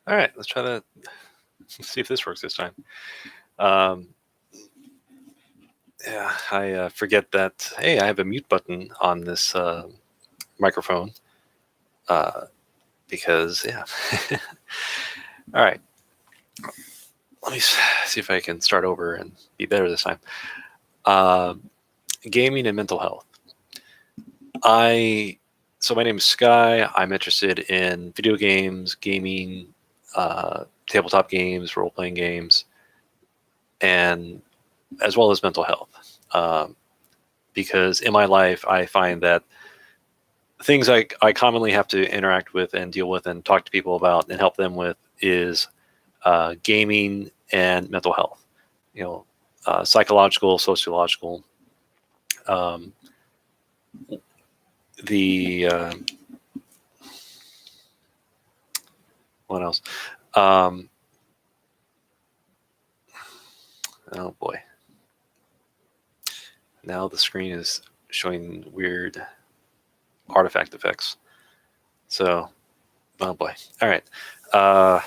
All right, let's try to see if this works this time. Um, yeah, I forget that, hey, I have a mute button on this microphone because, yeah. All right, let me see if I can start over and be better this time. Gaming and mental health. So my name is Sky. I'm interested in video games, gaming, tabletop games, role-playing games, and as well as mental health. Because in my life, I find that things I commonly have to interact with and deal with and talk to people about and help them with is gaming and mental health. You know, psychological, sociological. Um, what else? Um, oh boy. Now the screen is showing weird artifact effects. So, oh boy. All right. I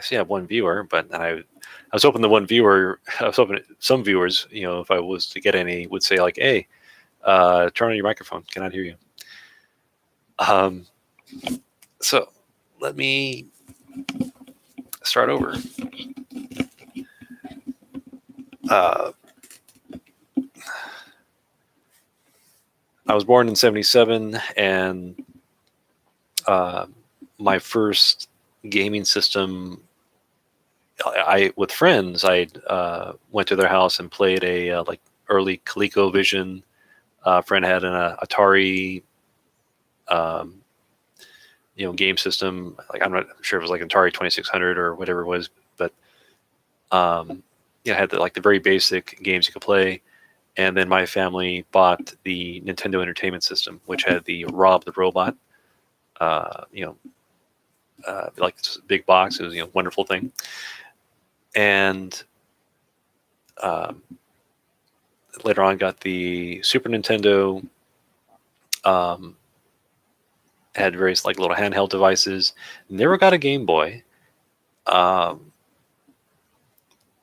see I have one viewer, but I was hoping the one viewer, I was hoping some viewers, if I was to get any, would say like, hey, turn on your microphone. Cannot hear you. So let me start over. I was born in 1977, and my first gaming system, with friends, I went to their house and played a like early ColecoVision. A friend had an Atari, game system. Like, I'm not sure if it was like Atari 2600 or whatever it was, but it had the very basic games you could play. And then my family bought the Nintendo Entertainment System, which had the Rob the Robot. Like this big box. It was a wonderful thing. And later on, got the Super Nintendo. Had various like little handheld devices. Never got a Game Boy.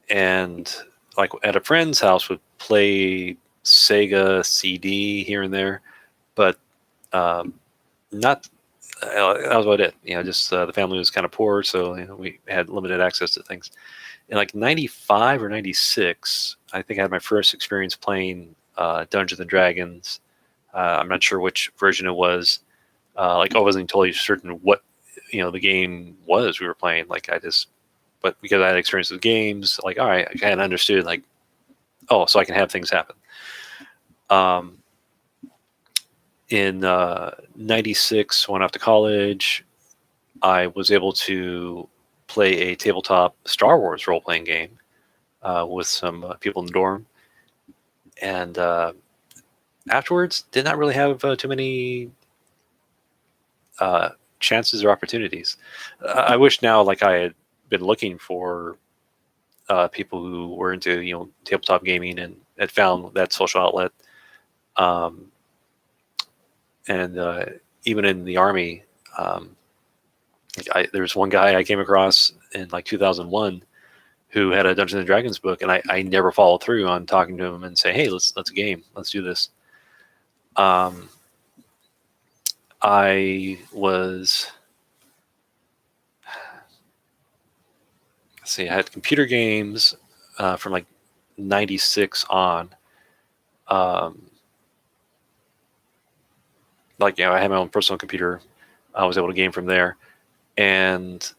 And like at a friend's house would play Sega CD here and there, but not. That was about it. Just the family was kind of poor, so we had limited access to things. In like 95 or 96, I think I had my first experience playing Dungeons and Dragons. I'm not sure which version it was. Like I wasn't totally certain what the game was we were playing. But because I had experience with games, like, all right, I kind of understood, like, oh, so I can have things happen. In 96, went off to college, I was able to play a tabletop Star Wars role-playing game with some people in the dorm. And afterwards, did not really have too many chances or opportunities. I wish now, like, I had been looking for people who were into tabletop gaming and had found that social outlet. And even in the Army, there's one guy I came across in like 2001 who had a Dungeons and Dragons book, and I never followed through on talking to him and say, hey, let's game, let's do this. I was, I had computer games from like 96 on. I had my own personal computer. I was able to game from there. And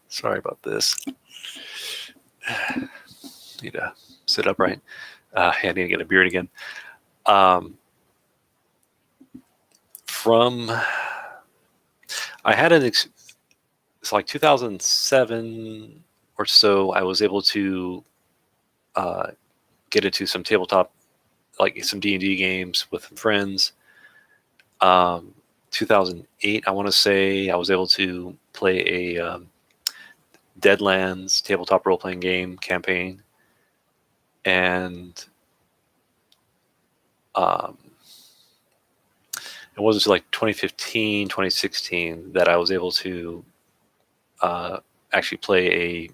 sorry about this. Need to sit upright. I need to get a beard again. I had it's like 2007 or so, I was able to get into some tabletop, like some D&D games with friends. 2008, I want to say, I was able to play a Deadlands tabletop role-playing game campaign. And it wasn't until like 2015, 2016 that I was able to actually play a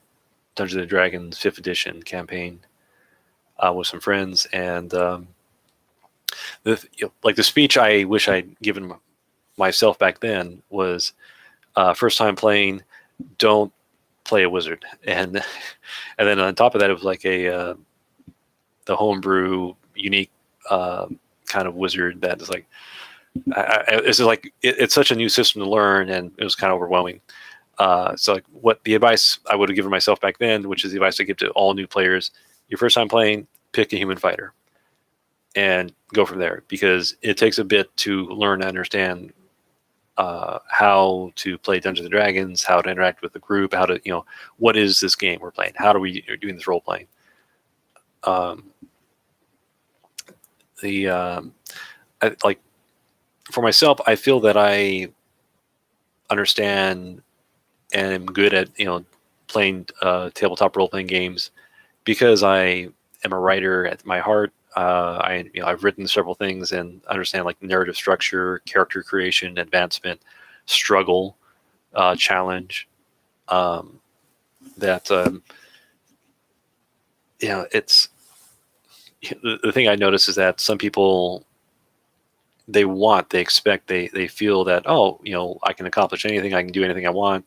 Dungeons and Dragons 5th edition campaign with some friends. And like the speech I wish I'd given myself back then was first time playing, don't play a wizard. And and then on top of that, it was like the homebrew unique kind of wizard that is like, it's like it's such a new system to learn, and it was kind of overwhelming. So like what the advice I would have given myself back then, which is the advice I give to all new players: your first time playing, pick a human fighter and go from there, because it takes a bit to learn and understand how to play Dungeons and Dragons, how to interact with the group, how to, what is this game we're playing? How do we are doing this role playing? Like for myself, I feel that I understand and am good at playing tabletop role playing games because I am a writer at my heart. I've written several things and understand like narrative structure, character creation, advancement, struggle, challenge. That it's the thing I notice is that some people they expect, they feel that, oh, I can accomplish anything, I can do anything I want.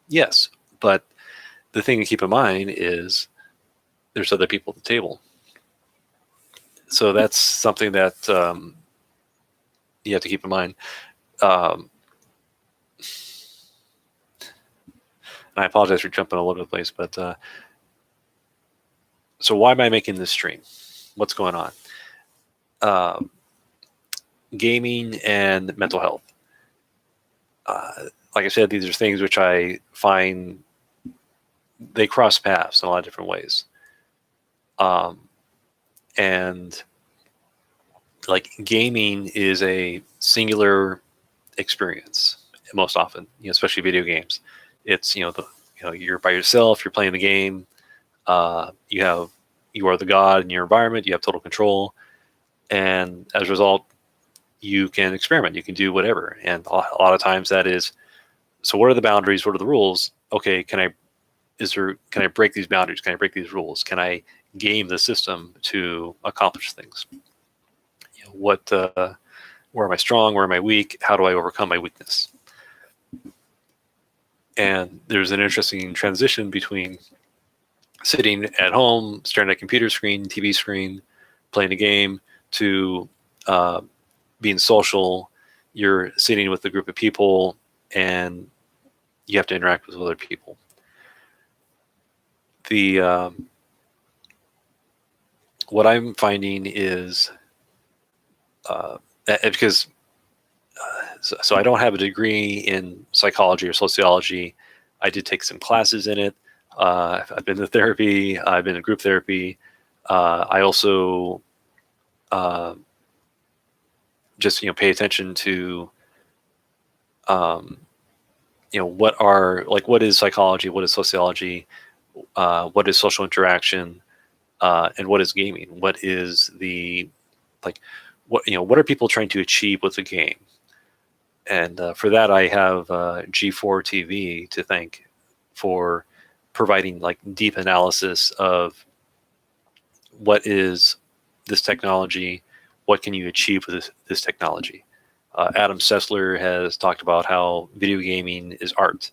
Yes, but the thing to keep in mind is there's other people at the table. So that's something that you have to keep in mind. And I apologize for jumping all over the place, but so why am I making this stream? What's going on? Gaming and mental health. Like I said, these are things which I find they cross paths in a lot of different ways. And like gaming is a singular experience most often, especially video games. It's, you're by yourself, you're playing the game. You are the god in your environment, you have total control. And as a result, you can experiment, you can do whatever. And a lot of times that is, so what are the boundaries? What are the rules? Okay, can I break these boundaries? Can I break these rules? Can I game the system to accomplish things? Where am I strong? Where am I weak? How do I overcome my weakness? And there's an interesting transition between sitting at home, staring at a computer screen, TV screen, playing a game, to being social. You're sitting with a group of people and you have to interact with other people. What I'm finding is because so I don't have a degree in psychology or sociology. I did take some classes in it. I've been to therapy. I've been in group therapy. I also just pay attention to what is psychology, what is sociology, what is social interaction, and what is gaming. What is what are people trying to achieve with the game? And for that, I have G4 TV to thank for providing like deep analysis of what is this technology, what can you achieve with this technology. Adam Sessler has talked about how video gaming is art,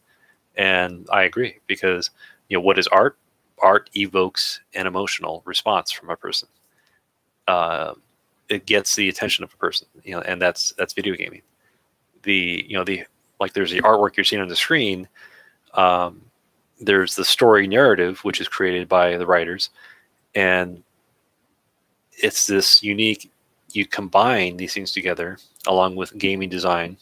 and I agree, because what is art? Art evokes an emotional response from a person. It gets the attention of a person, and that's video gaming. There's the artwork you're seeing on the screen. There's the story narrative, which is created by the writers, and it's this unique. You combine these things together along with gaming design.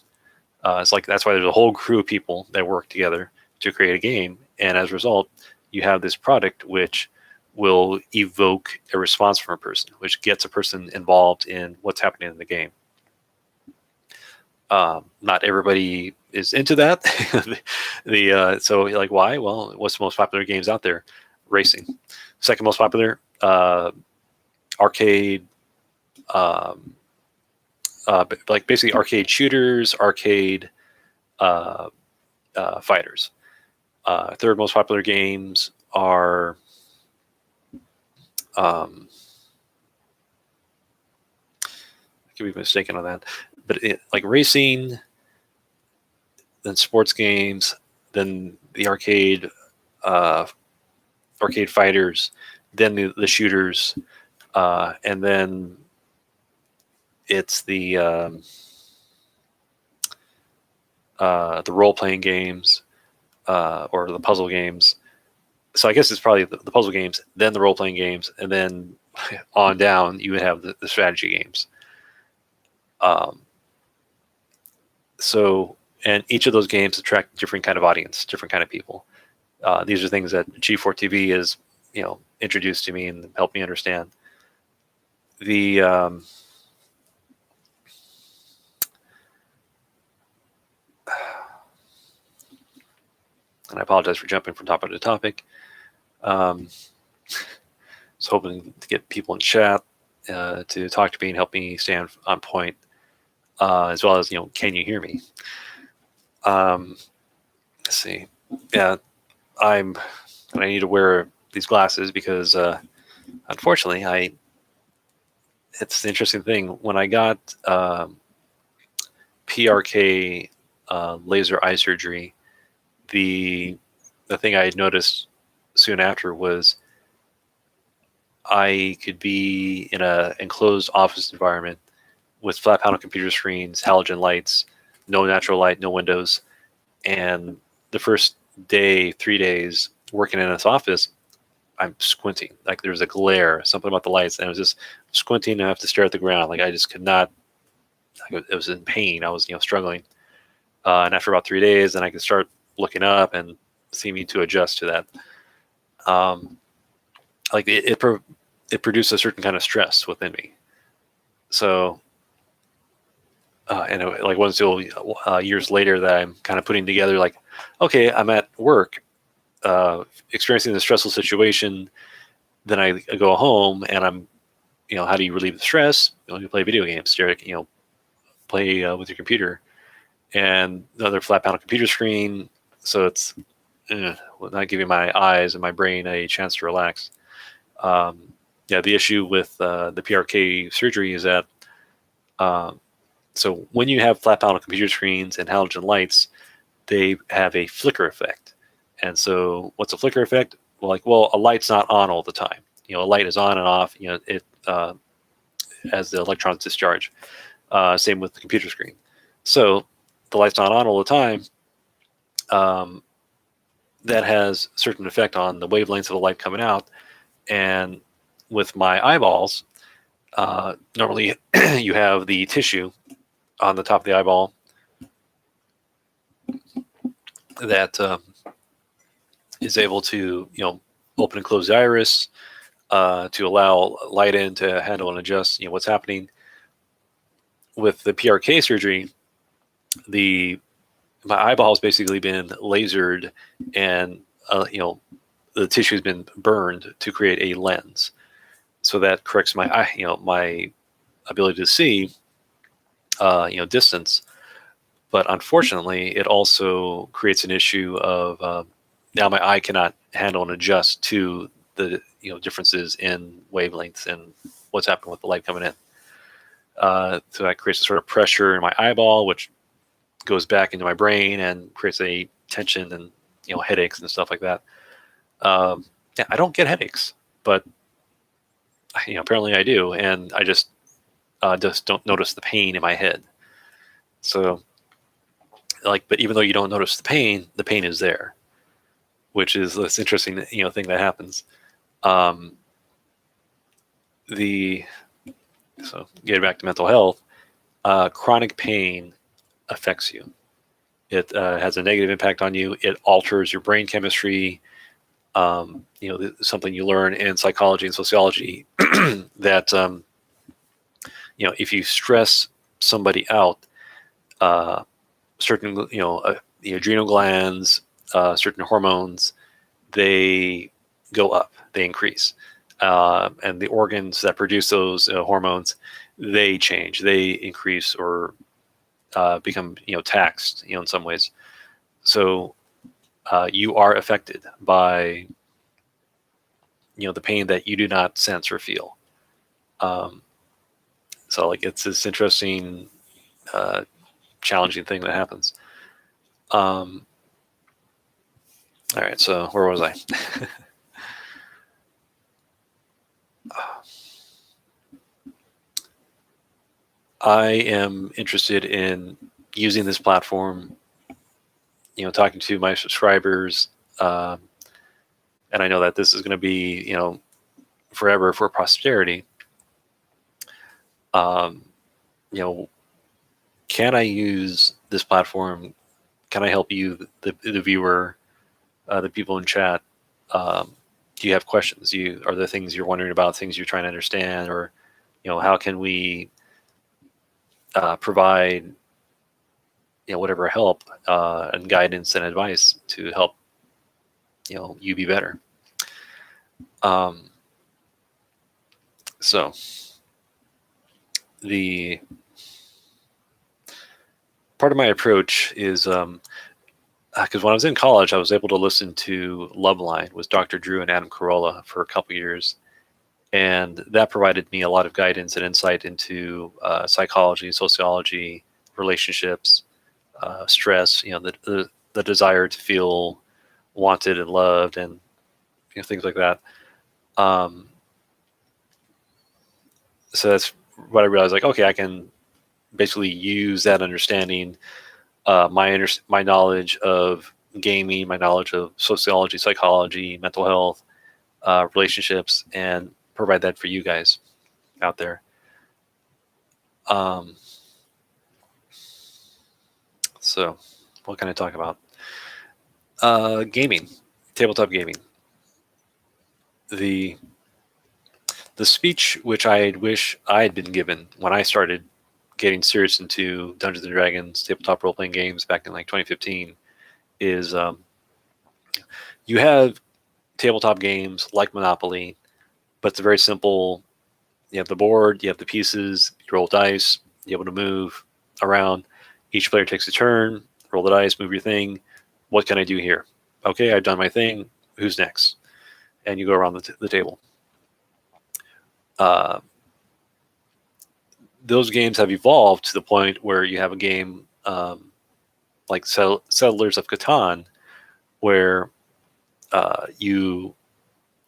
It's like that's why there's a whole crew of people that work together to create a game, and as a result, you have this product which will evoke a response from a person, which gets a person involved in what's happening in the game. Not everybody is into that. So like, why? Well, what's the most popular games out there? Racing. Second most popular, arcade, like basically arcade shooters, arcade fighters. Third most popular games are I could be mistaken on that, but like racing, then sports games, then the arcade fighters, then the shooters, and then it's the role playing games or the puzzle games. So I guess it's probably the puzzle games, then the role playing games, and then on down you would have the strategy games. So, and each of those games attract different kind of audience, different kind of people. These are things that G4 TV is, introduced to me and helped me understand. The and I apologize for jumping from topic to topic. I was hoping to get people in chat to talk to me and help me stay on point, as well as, can you hear me? Let's see. Yeah, I need to wear these glasses because, unfortunately, it's the interesting thing. When I got PRK laser eye surgery, the thing I had noticed soon after was I could be in a enclosed office environment with flat panel computer screens, halogen lights, no natural light, no windows. And the first day, 3 days working in this office, I'm squinting. Like there's a glare, something about the lights, and I was just squinting and I have to stare at the ground. Like I just could not. It was in pain. I was, struggling. And after about 3 days, then I could start looking up and seeming to adjust to that. Like it produced a certain kind of stress within me. So, and it, like wasn't until years later that I'm kind of putting together, like, okay, I'm at work, experiencing the stressful situation. Then I go home and I'm, how do you relieve the stress? You play video games, play with your computer and another flat panel computer screen. So it's not giving my eyes and my brain a chance to relax. The issue with the PRK surgery is that so when you have flat panel computer screens and halogen lights, they have a flicker effect. And so what's a flicker effect? Well, a light's not on all the time. A light is on and off, it as the electrons discharge. Same with the computer screen. So the light's not on all the time. That has a certain effect on the wavelengths of the light coming out. And with my eyeballs, normally you have the tissue on the top of the eyeball that is able to, open and close the iris to allow light in to handle and adjust, what's happening. With the PRK surgery, my eyeball has basically been lasered, and the tissue has been burned to create a lens. So that corrects my eye, my ability to see, distance. But unfortunately, it also creates an issue of now my eye cannot handle and adjust to the differences in wavelengths and what's happening with the light coming in. So that creates a sort of pressure in my eyeball, which goes back into my brain and creates a tension and headaches and stuff like that. I don't get headaches, but apparently I do, and I just don't notice the pain in my head. So, but even though you don't notice the pain is there, which is this interesting thing that happens. So getting back to mental health, chronic pain affects you. It has a negative impact on you. It alters your brain chemistry. Something you learn in psychology and sociology that if you stress somebody out, certain the adrenal glands, certain hormones, they go up, they increase. and the organs that produce those hormones, they change, they increase or become taxed in some ways. So you are affected by the pain that you do not sense or feel. Um, so like it's this interesting, challenging thing that happens. All right, so where was I? I am interested in using this platform, talking to my subscribers, and I know that this is going to be, forever for posterity. Um, you know, can I use this platform? Can I help you, the viewer, the people in chat? Do you have questions? Are there things you're wondering about, things you're trying to understand, or how can we provide whatever help and guidance and advice to help you be better? So the part of my approach is because when I was in college, I was able to listen to Loveline with Dr. Drew and Adam Carolla for a couple years, and that provided me a lot of guidance and insight into psychology, sociology, relationships, stress. The desire to feel wanted and loved, and things like that. So that's what I realized. Like, okay, I can basically use that understanding, my knowledge of gaming, my knowledge of sociology, psychology, mental health, relationships, and provide that for you guys out there. So what can I talk about? Gaming, tabletop gaming. The speech which I wish I had been given when I started getting serious into Dungeons and Dragons tabletop role playing games back in like 2015 is you have tabletop games like Monopoly, but it's very simple. You have the board, you have the pieces, you roll dice, you're able to move around. Each player takes a turn, roll the dice, move your thing. What can I do here? Okay, I've done my thing. Who's next? And you go around the table. Those games have evolved to the point where you have a game like Settlers of Catan, where you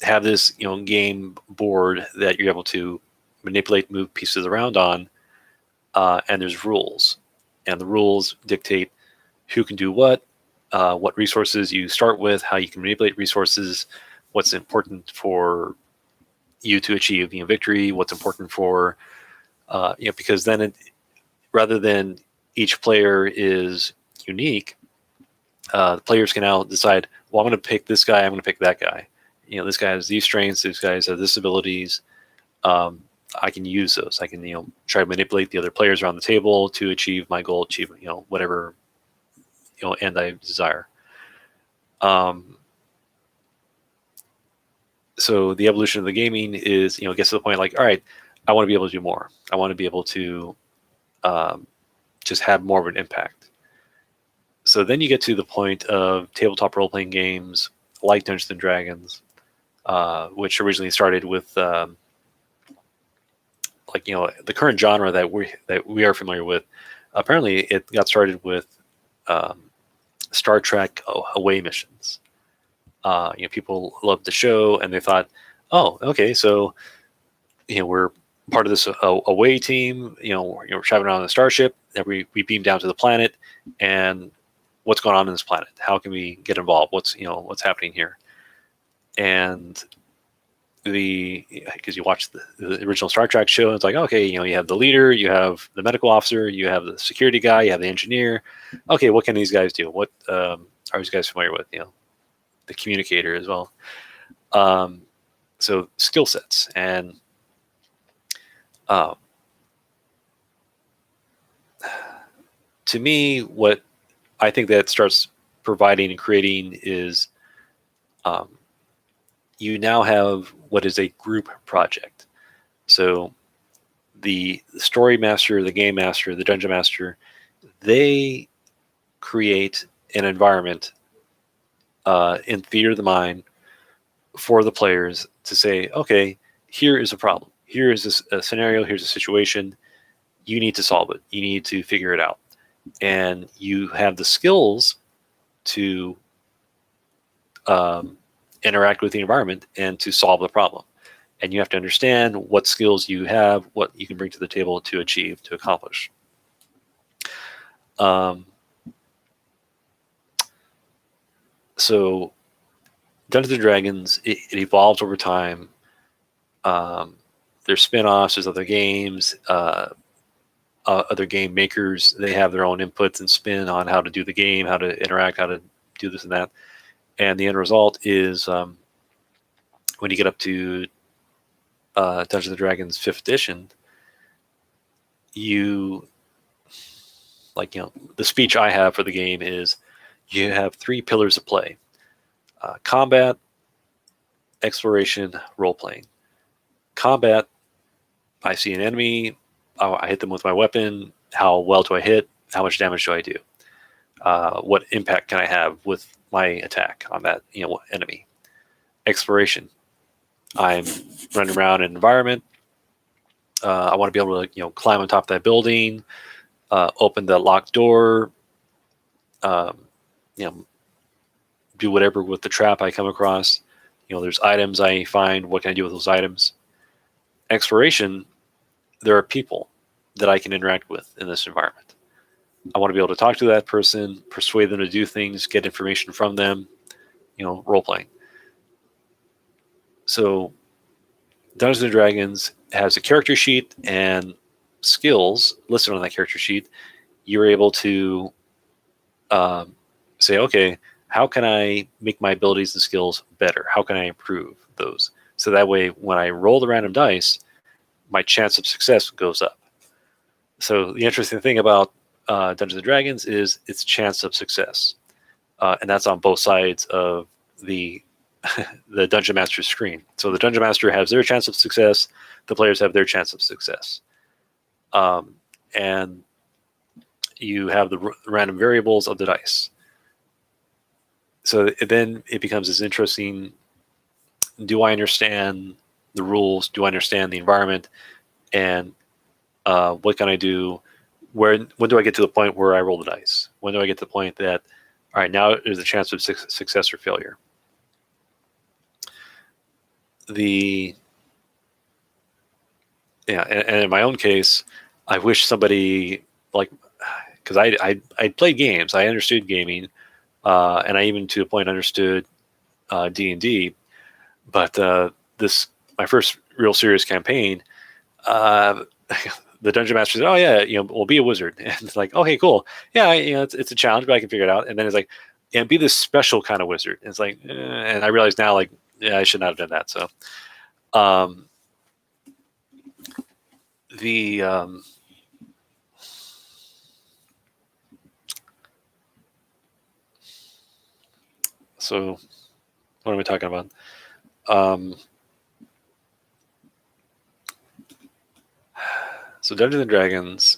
have this game board that you're able to manipulate, move pieces around on, and there's rules, and the rules dictate who can do what resources you start with, how you can manipulate resources, what's important for you to achieve victory, what's important for because then rather than each player is unique, the players can now decide, well, I'm going to pick this guy, I'm going to pick that guy. This guy has these strengths, these guys have this abilities. I can use those. I can try to manipulate the other players around the table to achieve my goal, achieve whatever end I desire. So the evolution of the gaming is gets to the point like, all right, I want to be able to do more. I want to be able to just have more of an impact. So then you get to the point of tabletop role-playing games like Dungeons and Dragons, which originally started with the current genre that we are familiar with. Apparently, it got started with Star Trek away missions. People loved the show, and they thought, oh, okay, so we're part of this away team. We're traveling on a starship, and we beam down to the planet, and what's going on in this planet? How can we get involved? What's happening here? And because you watch the original Star Trek show, it's like, okay, you have the leader, you have the medical officer, you have the security guy, you have the engineer. Okay, what can these guys do? What are these guys familiar with? The communicator as well. So skill sets, and to me, what I think that starts providing and creating is you now have what is a group project. So the story master, the game master, the dungeon master, they create an environment in theater of the mind for the players to say, okay, here is a problem. Here is a scenario. Here's a situation. You need to solve it. You need to figure it out. And you have the skills to interact with the environment and to solve the problem. And you have to understand what skills you have, what you can bring to the table to achieve, to accomplish. So Dungeons and Dragons, it evolves over time. There's spin-offs, there's other games, other game makers. They have their own inputs and spin on how to do the game, how to interact, how to do this and that. And the end result is when you get up to Dungeons and Dragons 5th edition, the speech I have for the game is you have 3 pillars of play: combat, exploration, role-playing. Combat, I see an enemy, I hit them with my weapon. How well do I hit? How much damage do I do? What impact can I have with my attack on that enemy? Exploration, I'm running around an environment. I want to be able to climb on top of that building, open the locked door, do whatever with the trap I come across. There's items I find. What can I do with those items? Exploration, there are people that I can interact with in this environment. I want to be able to talk to that person, persuade them to do things, get information from them, role playing. So Dungeons and Dragons has a character sheet and skills listed on that character sheet. You're able to say, okay, how can I make my abilities and skills better? How can I improve those? So that way, when I roll the random dice, my chance of success goes up. So the interesting thing about Dungeons and Dragons is its chance of success, and that's on both sides of the the Dungeon Master's screen. So the Dungeon Master has their chance of success, the players have their chance of success, and you have the random variables of the dice. So then it becomes this interesting: do I understand the rules? Do I understand the environment? And what can I do? When do I get to the point where I roll the dice? When do I get to the point that, all right, now there's a chance of success or failure? And in my own case, I wish somebody, because I played games, I understood gaming, and I even to a point understood D&D, but my first real serious campaign, the dungeon master said, "Oh yeah, we'll be a wizard." And it's like, "Okay, cool. Yeah, it's a challenge, but I can figure it out." And then it's like, "Yeah, be this special kind of wizard." And it's like, and I realize now, yeah, I should not have done that. So, so what am I talking about? So Dungeons and Dragons,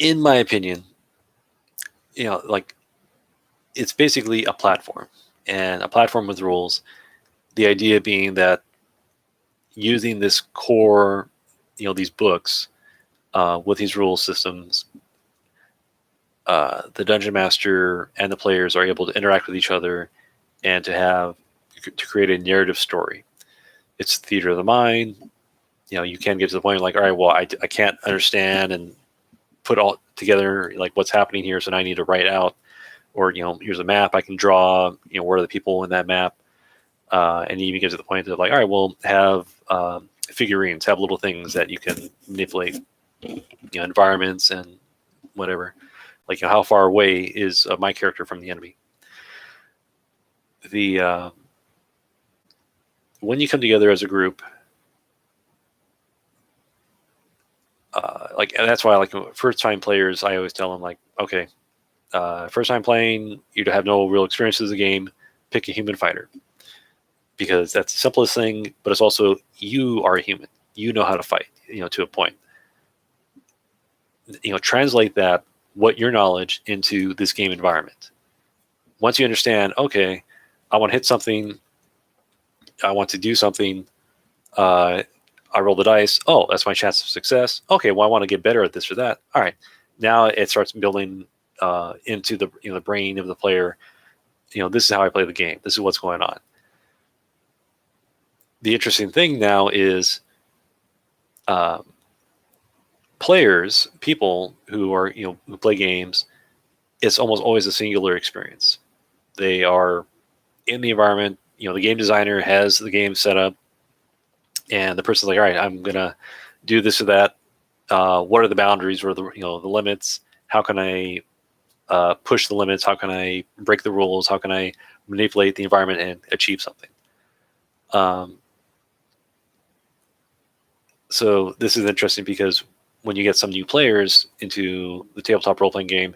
in my opinion, it's basically a platform, and a platform with rules. The idea being that using this core, these books with these rule systems, the dungeon master and the players are able to interact with each other and to create a narrative story. It's theater of the mind. You can get to the point all right, well, I can't understand and put all together what's happening here, so now I need to write out, or here's a map I can draw. Where are the people in that map? And you even get to the point that all right, well, have figurines, have little things that you can manipulate, environments and whatever. How far away is my character from the enemy? When you come together as a group, and that's why first time players, I always tell them okay, First time playing, you have no real experience with the game, pick a human fighter, because that's the simplest thing, but it's also, you are a human. You know how to fight, to a point. Translate that, what your knowledge, into this game environment. Once you understand, okay, I want to hit something, I want to do something, I roll the dice. Oh, that's my chance of success. Okay, well, I want to get better at this or that. All right, now it starts building into the the brain of the player. This is how I play the game. This is what's going on. The interesting thing now is um, players, people who are who play games. It's almost always a singular experience. They are in the environment. The game designer has the game set up, and the person's like, all right, I'm gonna do this or that. What are the boundaries? What are the the limits? How can I push the limits? How can I break the rules? How can I manipulate the environment and achieve something? Um, so this is interesting because when you get some new players into the tabletop role playing game,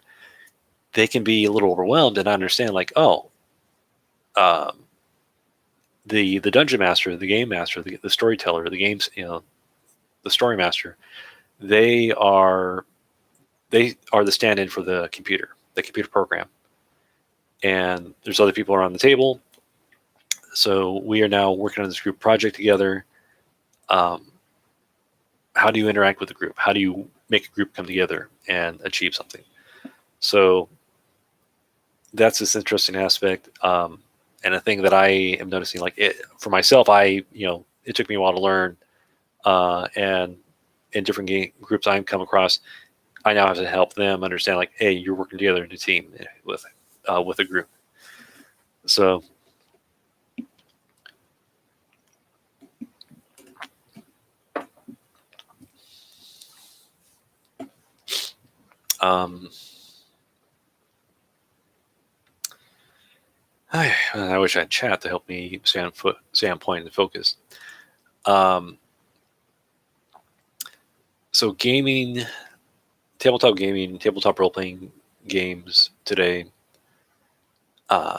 they can be a little overwhelmed and understand, like, oh, um, the dungeon master, the game master, the storyteller, the games, the story master, they are the stand-in for the computer program, and there's other people around the table. So we are now working on this group project together. Um, how do you interact with the group? How do you make a group come together and achieve something? So that's this interesting aspect, and a thing that I am noticing. Like, for myself, it took me a while to learn, and in different groups I've come across, I now have to help them understand, like, hey, you're working together in a team with a group. So um, I wish I had chat to help me stay on point and focus. Um, so tabletop role playing games today, uh,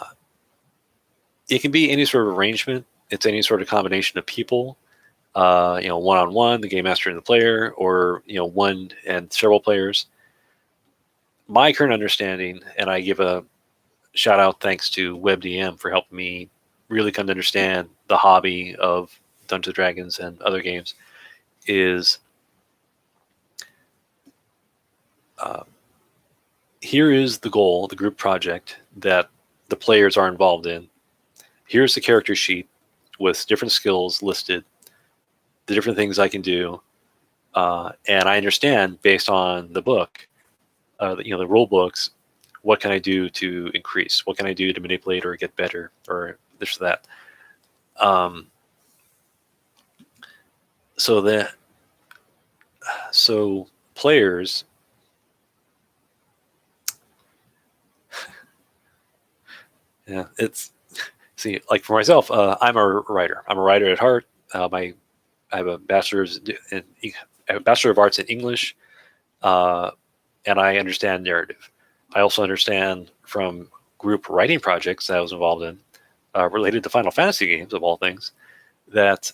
it can be any sort of arrangement. It's any sort of combination of people, one on one, the game master and the player, or one and several players. My current understanding, and I give a shout out thanks to WebDM for helping me really come to understand the hobby of Dungeons and Dragons and other games, is uh, here is the goal, the group project that the players are involved in. Here's the character sheet with different skills listed, the different things I can do, and I understand, based on the book, the rule books, what can I do to increase? What can I do to manipulate or get better or this or that? Um, so that so players, yeah, it's see, like, for myself, I'm a writer. I'm a writer at heart. I have a bachelor of arts in English, uh, and I understand narrative. I also understand from group writing projects that I was involved in, related to Final Fantasy games, of all things, that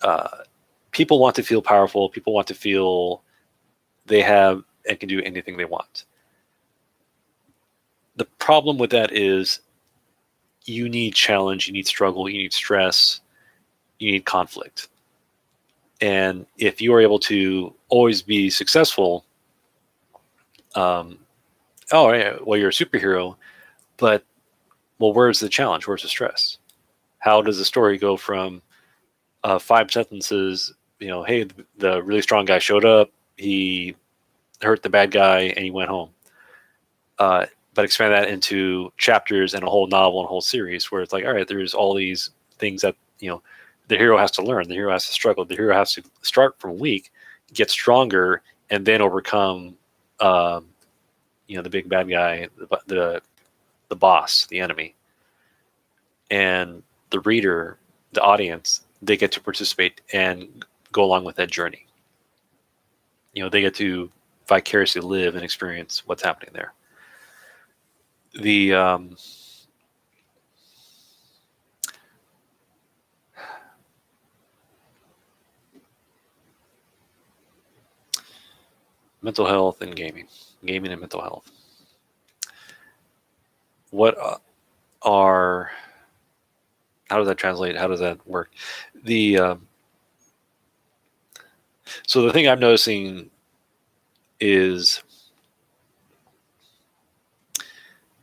uh, people want to feel powerful. People want to feel they have and can do anything they want. The problem with that is you need challenge, you need struggle, you need stress, you need conflict. And if you are able to always be successful, um, oh, yeah, well, you're a superhero, but, well, where's the challenge? Where's the stress? How does the story go from 5 sentences? Hey, the really strong guy showed up, he hurt the bad guy, and he went home. But expand that into chapters and a whole novel and a whole series, where it's like, all right, there's all these things that the hero has to learn, the hero has to struggle, the hero has to start from weak, get stronger, and then overcome, um, the big bad guy, the boss, the enemy, and the reader, the audience, they get to participate and go along with that journey. They get to vicariously live and experience what's happening there. The mental health and gaming and mental health. What are how does that translate? How does that work? The so the thing I'm noticing is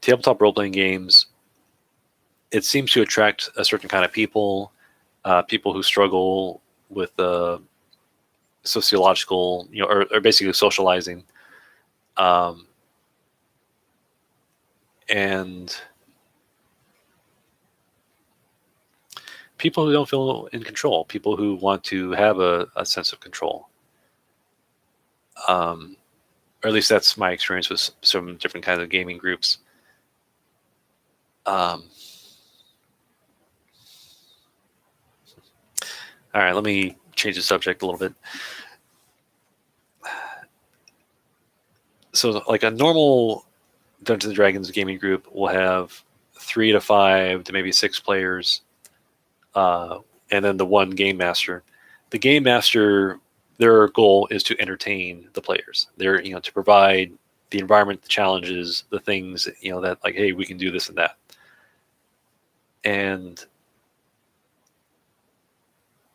tabletop role-playing games. It seems to attract a certain kind of people, people who struggle with sociological, or basically socializing, and people who don't feel in control, people who want to have a sense of control. Or at least that's my experience with some different kinds of gaming groups. All right, let me change the subject a little bit. So, like a normal Dungeons and Dragons gaming group will have 3 to 5 to maybe 6 players, and then the one game master. The game master, their goal is to entertain the players. They're to provide the environment, the challenges, the things that like, hey, we can do this and that. And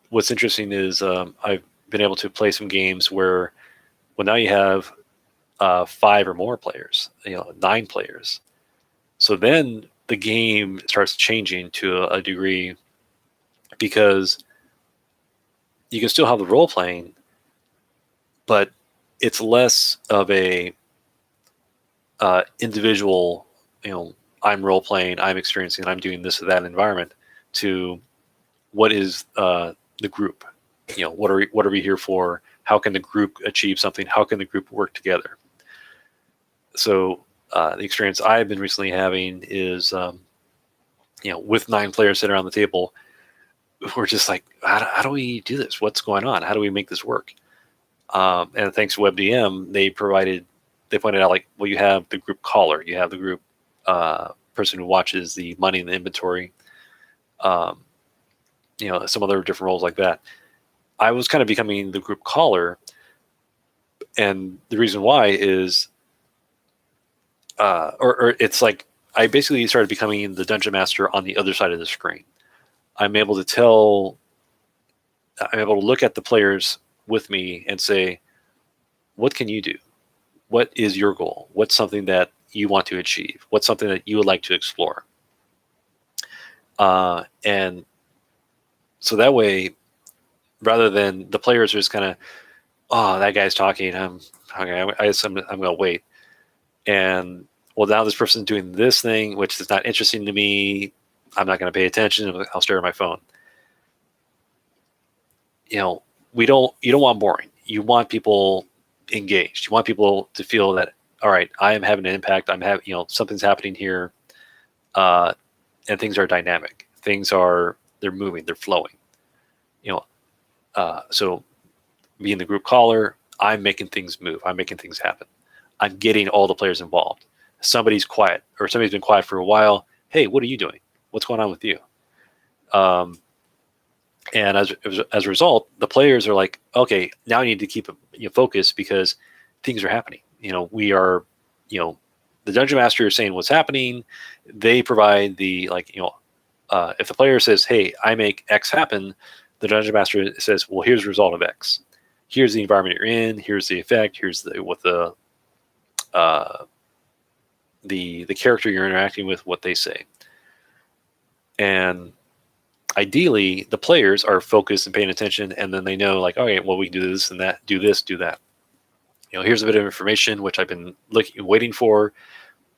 what's interesting is I've been able to play some games where, well, now you have 5 or more players, 9 players. So then the game starts changing to a degree, because you can still have the role playing, but it's less of a individual, I'm role playing, I'm experiencing, I'm doing this or that environment, to what is the group? What are we here for? How can the group achieve something? How can the group work together? So the experience I've been recently having is, with 9 players sitting around the table, we're just like, how do we do this? What's going on? How do we make this work? And thanks to WebDM, they pointed out, like, well, you have the group caller, you have the group person who watches the money in the inventory, some other different roles like that. I was kind of becoming the group caller, and the reason why is, or it's like I basically started becoming the dungeon master on the other side of the screen. I'm able to look at the players with me and say, what can you do? What is your goal? What's something that you want to achieve? What's something that you would like to explore? And so that way, rather than the players are just kind of, oh, that guy's talking, I'm going to wait. And, well, now this person's doing this thing, which is not interesting to me. I'm not going to pay attention. I'll stare at my phone. You don't want boring. You want people engaged. You want people to feel that, all right, I am having an impact. I'm having, something's happening here, and things are dynamic. They're moving, they're flowing. So being the group caller, I'm making things move. I'm making things happen. I'm getting all the players involved. Somebody's quiet, or somebody's been quiet for a while. Hey, what are you doing? What's going on with you? And as a result, the players are like, okay, now I need to keep focused, because things are happening. We are, the dungeon master is saying what's happening. They provide the, if the player says, hey, I make X happen, the dungeon master says, well, here's the result of X. Here's the environment you're in. Here's the effect. Here's what the character you're interacting with, what they say. And ideally, the players are focused and paying attention, and then they know, like, okay, well, we can do this and that, do this, do that. Here's a bit of information which I've been waiting for.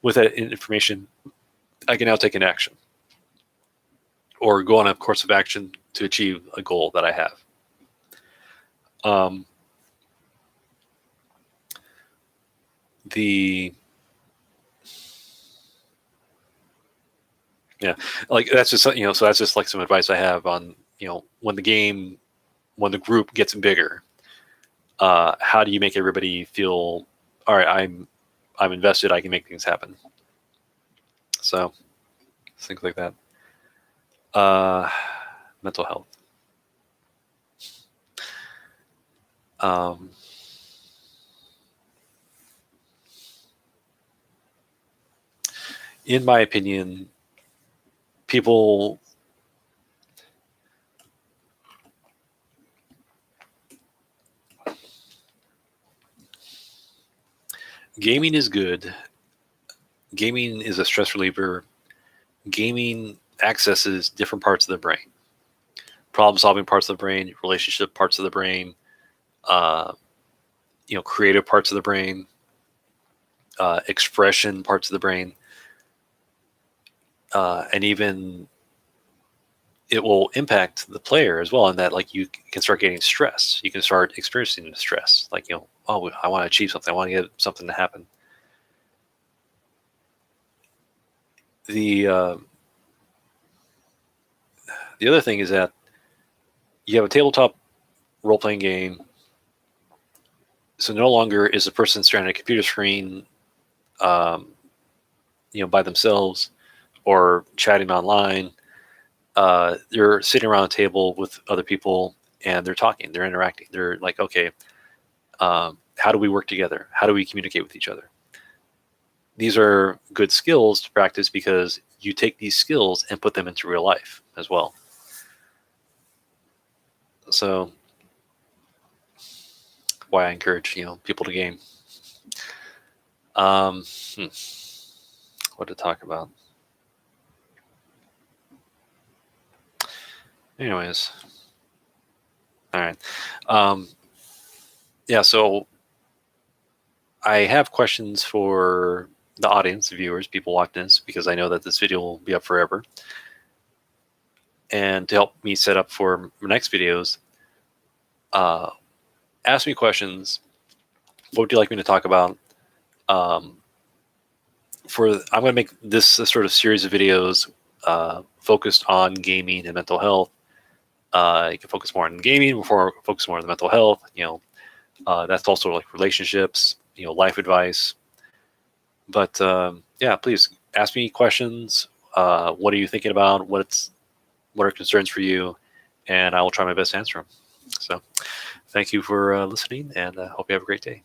With that information, I can now take an action, or go on a course of action to achieve a goal that I have. That's just so that's just like some advice I have on when the group gets bigger, how do you make everybody feel all right, I'm invested. I can make things happen. So things like that. Mental health. In my opinion, people gaming is good. Gaming is a stress reliever. Gaming accesses different parts of the brain, problem solving parts of the brain, relationship parts of the brain, uh, creative parts of the brain, expression parts of the brain, and even it will impact the player as well. In that, like, you can start getting stress. You can start experiencing stress. Like, oh, I want to achieve something. I want to get something to happen. The the other thing is that you have a tabletop role playing game. So no longer is the person staring at a computer screen, um, by themselves or chatting online. They're sitting around a table with other people and they're talking, they're interacting. They're like, okay, how do we work together? How do we communicate with each other? These are good skills to practice because you take these skills and put them into real life as well. So why I encourage, people to game. Um, hmm, what to talk about? Anyways, all right. Yeah, so I have questions for the audience, viewers, people watching this, because I know that this video will be up forever. And to help me set up for my next videos, ask me questions. What would you like me to talk about? I'm going to make this a sort of series of videos focused on gaming and mental health. You can focus more on gaming before focus more on the mental health. That's also like relationships, life advice. But yeah, please ask me questions. What are you thinking about? What are concerns for you? And I will try my best to answer them. So thank you for listening, and hope you have a great day.